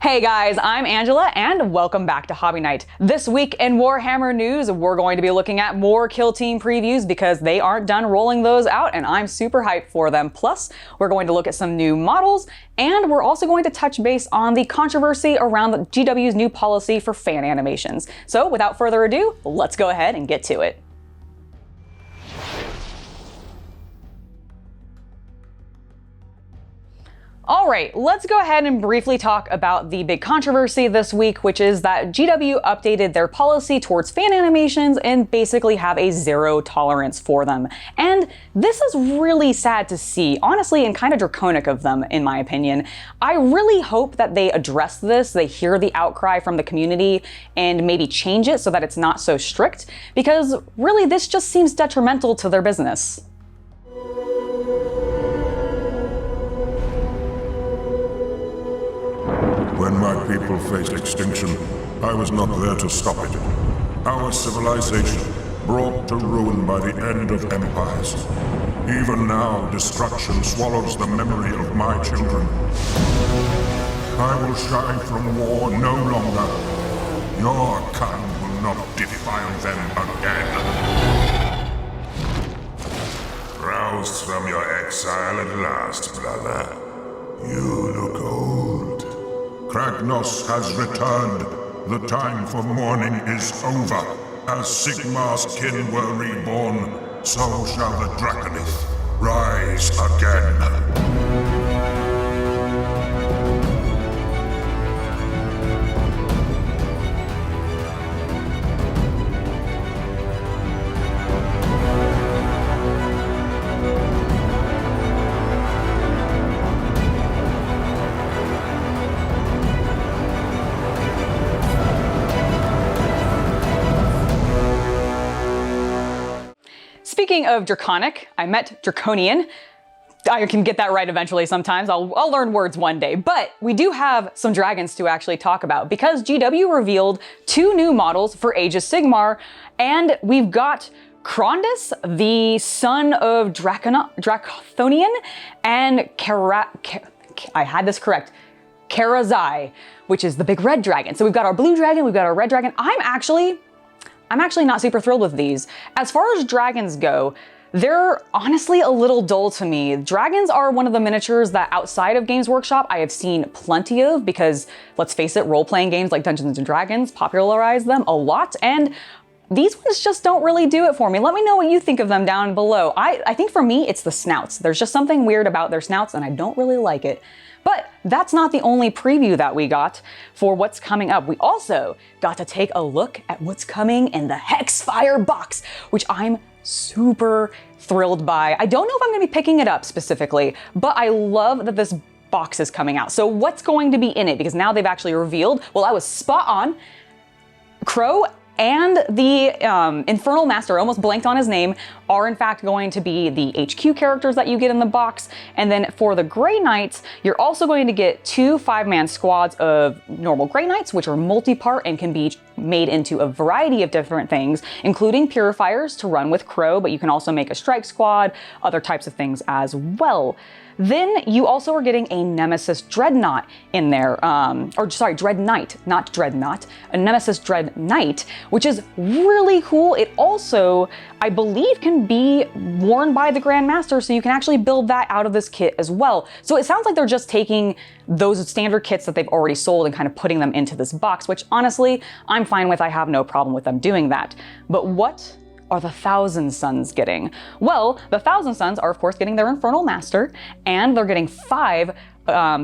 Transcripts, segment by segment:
Hey guys, I'm Angela and welcome back to Hobby Night. This week in Warhammer News, we're going to be looking at more Kill Team previews because they aren't done rolling those out and I'm super hyped for them. Plus, we're going to look at some new models and we're also going to touch base on the controversy around the GW's new policy for fan animations. So without further ado, let's go ahead and get to it. All right, let's go ahead and briefly talk about the big controversy this week, which is that GW updated their policy towards fan animations and basically have a zero tolerance for them. And this is really sad to see, honestly, and kind of draconic of them, in my opinion. I really hope that they address this, they hear the outcry from the community, and maybe change it so that it's not so strict, because really this just seems detrimental to their business. When my people faced extinction, I was not there to stop it. Our civilization brought to ruin by the end of empires. Even now, destruction swallows the memory of my children. I will shy from war no longer. Your kind will not defile them again. Roused from your exile at last, brother. You look old. Kragnos has returned. The time for mourning is over. As Sigmar's kin were reborn, so shall the Dracothion rise again. Speaking of draconic, I met draconian. I can get that right eventually sometimes. I'll learn words one day. But we do have some dragons to actually talk about because GW revealed 2 new models for Age of Sigmar, and we've got Krondys, the son of Dracothion, and I had this correct, Karazai, which is the big red dragon. So we've got our blue dragon, we've got our red dragon. I'm actually not super thrilled with these. As far as dragons go, they're honestly a little dull to me. Dragons are one of the miniatures that outside of Games Workshop I have seen plenty of because, let's face it, role-playing games like Dungeons & Dragons popularize them a lot, and these ones just don't really do it for me. Let me know what you think of them down below. I think for me, it's the snouts. There's just something weird about their snouts and I don't really like it. But that's not the only preview that we got for what's coming up. We also got to take a look at what's coming in the Hexfire Box, which I'm super thrilled by. I don't know if I'm gonna be picking it up specifically, but I love that this box is coming out. So what's going to be in it? Because now they've actually revealed, well, I was spot on. Crow and the Infernal Master, almost blanked on his name, are in fact going to be the HQ characters that you get in the box. And then for the Grey Knights, you're also going to get 2 5-man squads of normal Grey Knights, which are multi-part and can be made into a variety of different things, including Purifiers to run with Crow, but you can also make a Strike Squad, other types of things as well. Then you also are getting a Nemesis Dreadnought in there, Dread Knight, not Dreadnought, a Nemesis Dread Knight, which is really cool. It also, I believe, can be worn by the Grandmaster, so you can actually build that out of this kit as well. So it sounds like they're just taking those standard kits that they've already sold and kind of putting them into this box, which honestly, I'm fine with. I have no problem with them doing that. But what are the Thousand Sons getting? Well, the Thousand Sons are of course getting their Infernal Master, and they're getting 5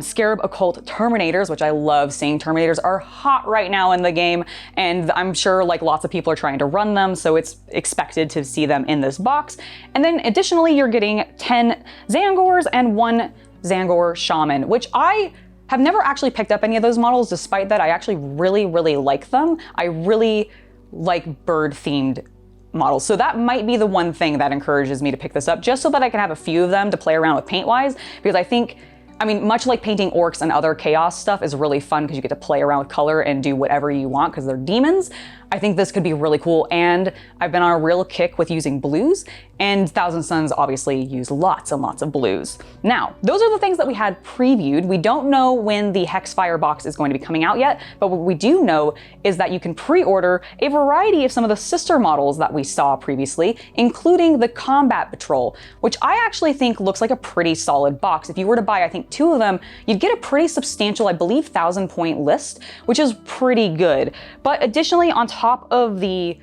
Scarab Occult Terminators, which I love. Seeing Terminators are hot right now in the game, and I'm sure like lots of people are trying to run them, so it's expected to see them in this box. And then additionally, you're getting 10 Zangors and 1 Zangor Shaman, which I have never actually picked up any of those models. Despite that, I actually really like them. I really like bird-themed models. So that might be the one thing that encourages me to pick this up, just so that I can have a few of them to play around with paint-wise, because I think, I mean, much like painting orcs and other chaos stuff is really fun because you get to play around with color and do whatever you want because they're demons. I think this could be really cool, and I've been on a real kick with using blues, And Thousand Suns obviously use lots and lots of blues. Now, those are the things that we had previewed. We don't know when the Hexfire box is going to be coming out yet, but what we do know is that you can pre-order a variety of some of the sister models that we saw previously, including the Combat Partol, which I actually think looks like a pretty solid box. If you were to buy, I think, 2 of them, you'd get a pretty substantial, I believe, 1,000-point list, which is pretty good. But additionally, on top of the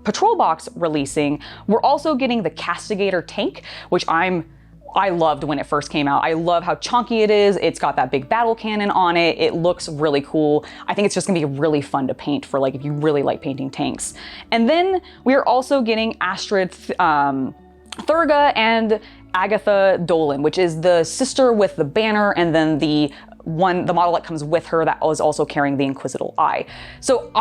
Patrol box releasing, we're also getting the Castigator tank, which I loved when it first came out. I love how chunky it is. It's got that big battle cannon on it. It looks really cool. I think it's just gonna be really fun to paint for like if you really like painting tanks. And then we're also getting Astred Thurga and Agatha Dolan, which is the sister with the banner, and then the model that comes with her that is also carrying the Inquisitorial Eye. So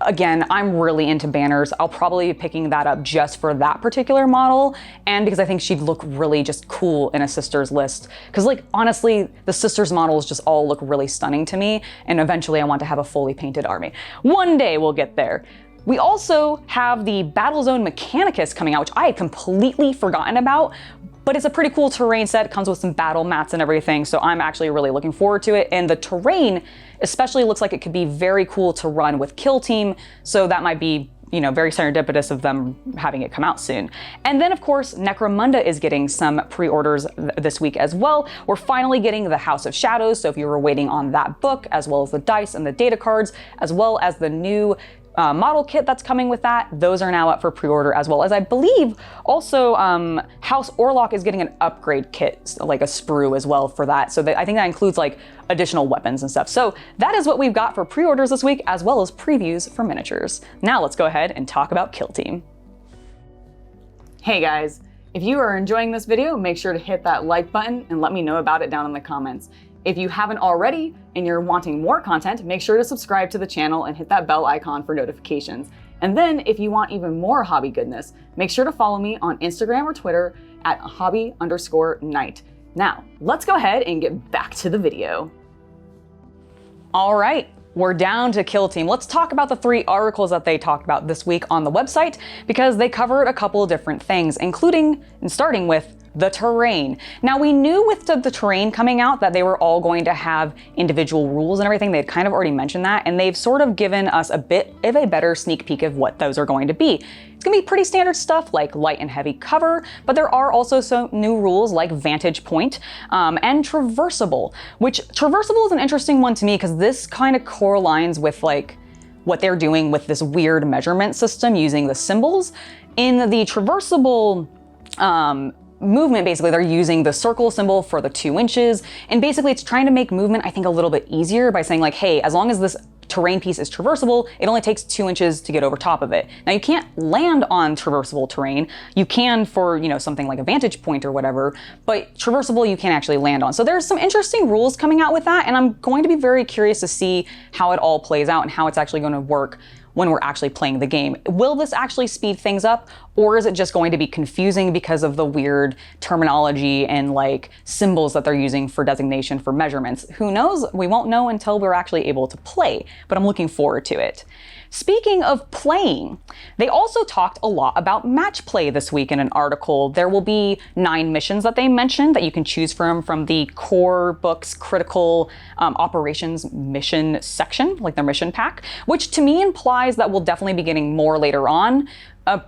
Again, I'm really into banners. I'll probably be picking that up just for that particular model, and because I think she'd look really just cool in a sisters list. Because like, honestly, the sisters models just all look really stunning to me, and eventually I want to have a fully painted army. One day we'll get there. We also have the Battlezone Mechanincus coming out, which I had completely forgotten about, but it's a pretty cool terrain set. It comes with some battle mats and everything, so I'm actually really looking forward to it. And the terrain especially looks like it could be very cool to run with Kill Team, so that might be, you know, very serendipitous of them having it come out soon. And then of course, Necromunda is getting some pre-orders this week as well. We're finally getting the House of Shadows, so if you were waiting on that book, as well as the dice and the data cards, as well as the new model kit that's coming with that, those are now up for pre-order, as well as I believe also House Orlock is getting an upgrade kit, like a sprue as well for that. So I think that includes like additional weapons and stuff. So that is what we've got for pre-orders this week, as well as previews for miniatures. Now let's go ahead and talk about Kill Team. Hey guys, if you are enjoying this video, make sure to hit that like button and let me know about it down in the comments. If you haven't already and you're wanting more content, make sure to subscribe to the channel and hit that bell icon for notifications. And then if you want even more hobby goodness, make sure to follow me on Instagram or Twitter at hobby_night. Now, let's go ahead and get back to the video. All right, we're down to Kill Team. Let's talk about the 3 articles that they talked about this week on the website, because they covered a couple of different things, including and starting with the terrain. Now, we knew with the terrain coming out that they were all going to have individual rules and everything. They had kind of already mentioned that, and they've sort of given us a bit of a better sneak peek of what those are going to be. It's gonna be pretty standard stuff like light and heavy cover, but there are also some new rules like vantage point and traversable, which traversable is an interesting one to me because this kind of correlates with like what they're doing with this weird measurement system using the symbols. In the traversable movement, basically they're using the circle symbol for the 2 inches, and basically it's trying to make movement, I think, a little bit easier by saying like, hey, as long as this terrain piece is traversable, it only takes 2 inches to get over top of it. Now, you can't land on traversable terrain. You can for, you know, something like a vantage point or whatever, but traversable you can't actually land on. So there's some interesting rules coming out with that, and I'm going to be very curious to see how it all plays out and how it's actually going to work when we're actually playing the game. Will this actually speed things up, or is it just going to be confusing because of the weird terminology and like symbols that they're using for designation for measurements? Who knows? We won't know until we're actually able to play, but I'm looking forward to it. Speaking of playing, they also talked a lot about match play this week in an article. There will be 9 missions that they mentioned that you can choose from the core book's critical operations mission section, like their mission pack, which to me implies that we'll definitely be getting more later on.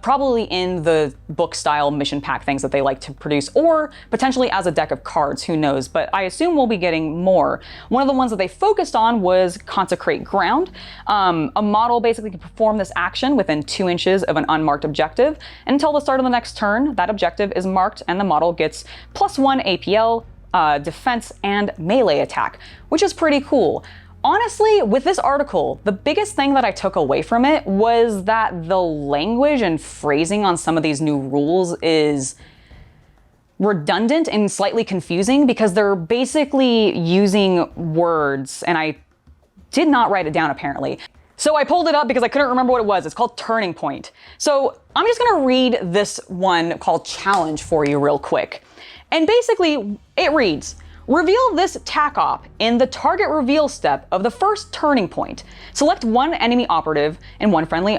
Probably in the book style mission pack things that they like to produce, or potentially as a deck of cards, who knows, but I assume we'll be getting more. One of the ones that they focused on was Consecrate Ground. A model basically can perform this action within 2 inches of an unmarked objective, and until the start of the next turn, that objective is marked and the model gets +1 APL, defense, and melee attack, which is pretty cool. Honestly, with this article, the biggest thing that I took away from it was that the language and phrasing on some of these new rules is redundant and slightly confusing because they're basically using words, and I did not write it down apparently. So I pulled it up because I couldn't remember what it was. It's called Turning Point. So I'm just gonna read this one called Challenge for you real quick. And basically it reads, reveal this tack op in the target reveal step of the first turning point. Select 1 enemy operative and 1 friendly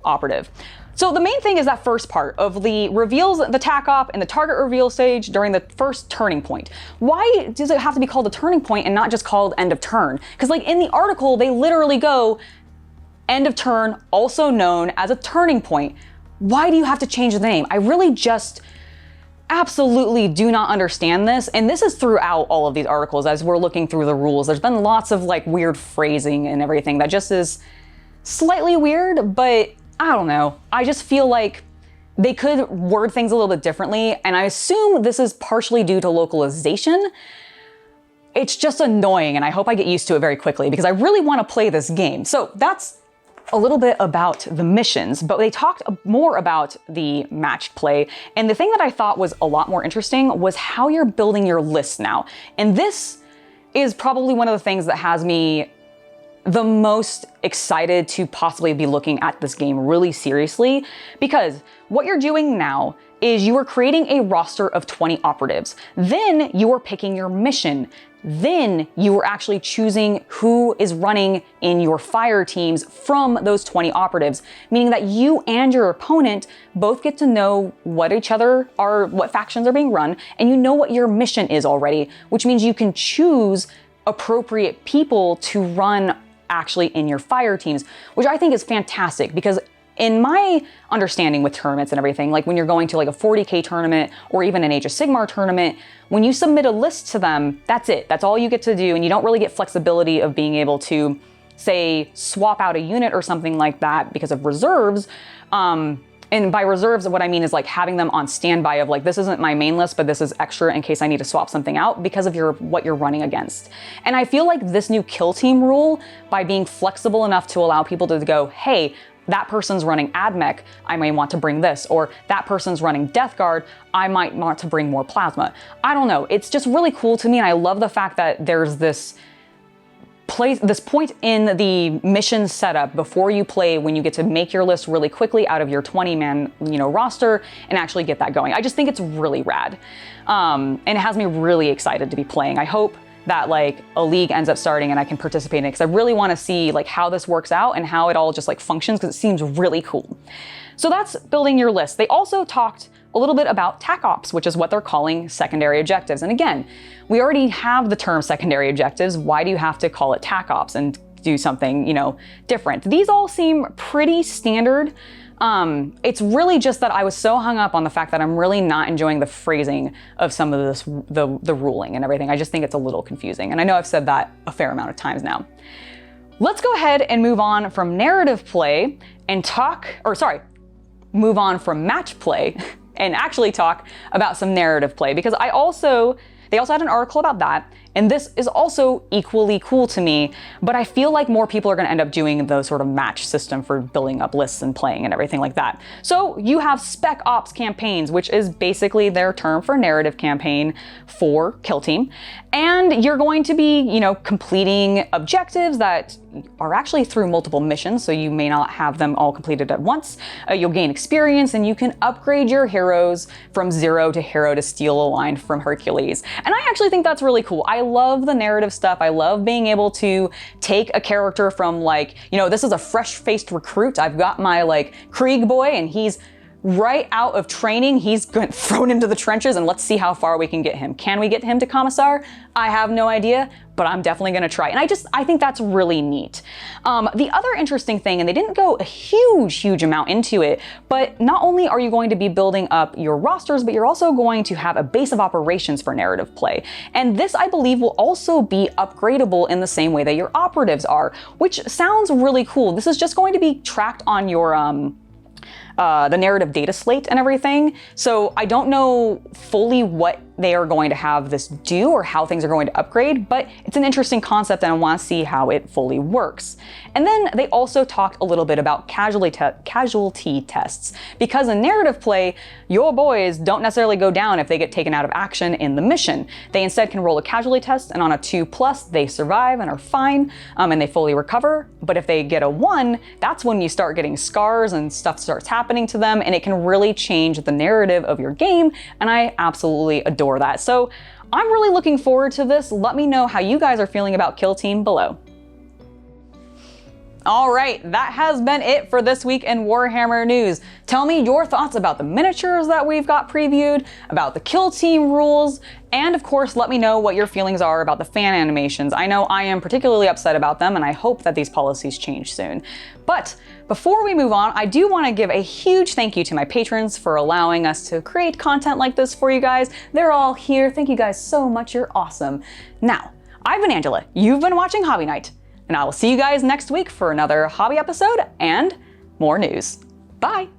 operative. So the main thing is that first part of the reveals, the tack op and the target reveal stage during the first turning point. Why does it have to be called a turning point and not just called end of turn? Because like in the article, they literally go end of turn, also known as a turning point. Why do you have to change the name? I really just absolutely do not understand this. And this is throughout all of these articles as we're looking through the rules. There's been lots of like weird phrasing and everything that just is slightly weird, but I don't know. I just feel like they could word things a little bit differently, and I assume this is partially due to localization. It's just annoying, and I hope I get used to it very quickly because I really want to play this game. So that's a little bit about the missions, but they talked more about the matched play, and the thing that I thought was a lot more interesting was how you're building your list now. And this is probably one of the things that has me the most excited to possibly be looking at this game really seriously, because what you're doing now is you are creating a roster of 20 operatives. Then you are picking your mission. Then you are actually choosing who is running in your fire teams from those 20 operatives, meaning that you and your opponent both get to know what each other are, what factions are being run, and you know what your mission is already, which means you can choose appropriate people to run actually in your fire teams, which I think is fantastic because in my understanding with tournaments and everything, like when you're going to like a 40K tournament or even an Age of Sigmar tournament, when you submit a list to them, that's it. That's all you get to do. And you don't really get flexibility of being able to, say, swap out a unit or something like that because of reserves. And by reserves, what I mean is like having them on standby of like, this isn't my main list, but this is extra in case I need to swap something out because of what you're running against. And I feel like this new kill team rule, by being flexible enough to allow people to go, hey, that person's running AdMech, I may want to bring this, or that person's running Death Guard, I might want to bring more plasma. I don't know, it's just really cool to me, and I love the fact that there's this point in the mission setup before you play when you get to make your list really quickly out of your 20-man roster and actually get that going. I just think it's really rad. And it has me really excited to be playing. I hope that like a league ends up starting and I can participate in it because I really want to see like how this works out and how it all just like functions because it seems really cool. So that's building your list. They also talked a little bit about tac ops, which is what they're calling secondary objectives. And again, we already have the term secondary objectives. Why do you have to call it tac ops and do something, different? These all seem pretty standard. It's really just that I was so hung up on the fact that I'm really not enjoying the phrasing of some of this, the ruling and everything. I just think it's a little confusing. And I know I've said that a fair amount of times now. Let's go ahead and move on from narrative play and move on from match play and actually talk about some narrative play, because they also had an article about that, and this is also equally cool to me, but I feel like more people are gonna end up doing the sort of match system for building up lists and playing and everything like that. So you have spec ops campaigns, which is basically their term for narrative campaign for Kill Team. And you're going to be, completing objectives that are actually through multiple missions, so you may not have them all completed at once. You'll gain experience and you can upgrade your heroes from 0 to hero to steal a line from Hercules. And I actually think that's really cool. I love the narrative stuff. I love being able to take a character from this is a fresh-faced recruit. I've got my Krieg boy and he's right out of training. He's thrown into the trenches and let's see how far we can get him. Can we get him to Commissar? I have no idea, but I'm definitely gonna try. And I think that's really neat. The other interesting thing, and they didn't go a huge amount into it, but not only are you going to be building up your rosters, but you're also going to have a base of operations for narrative play. And this, I believe, will also be upgradable in the same way that your operatives are, which sounds really cool. This is just going to be tracked on your the narrative data slate and everything. So I don't know fully what they are going to have this do or how things are going to upgrade, but it's an interesting concept and I want to see how it fully works. And then they also talked a little bit about casualty tests, because in narrative play, your boys don't necessarily go down if they get taken out of action in the mission. They instead can roll a casualty test, and on a 2+, they survive and are fine, and they fully recover. But if they get a 1, that's when you start getting scars and stuff starts happening to them, and it can really change the narrative of your game, and I absolutely adore that. So I'm really looking forward to this. Let me know how you guys are feeling about Kill Team below. All right, that has been it for this week in Warhammer news. Tell me your thoughts about the miniatures that we've got previewed, about the kill team rules, and of course, let me know what your feelings are about the fan animations. I know I am particularly upset about them, and I hope that these policies change soon. But before we move on, I do want to give a huge thank you to my patrons for allowing us to create content like this for you guys. They're all here. Thank you guys so much. You're awesome. Now, I've been Angela. You've been watching Hobby Night. And I will see you guys next week for another hobby episode and more news. Bye!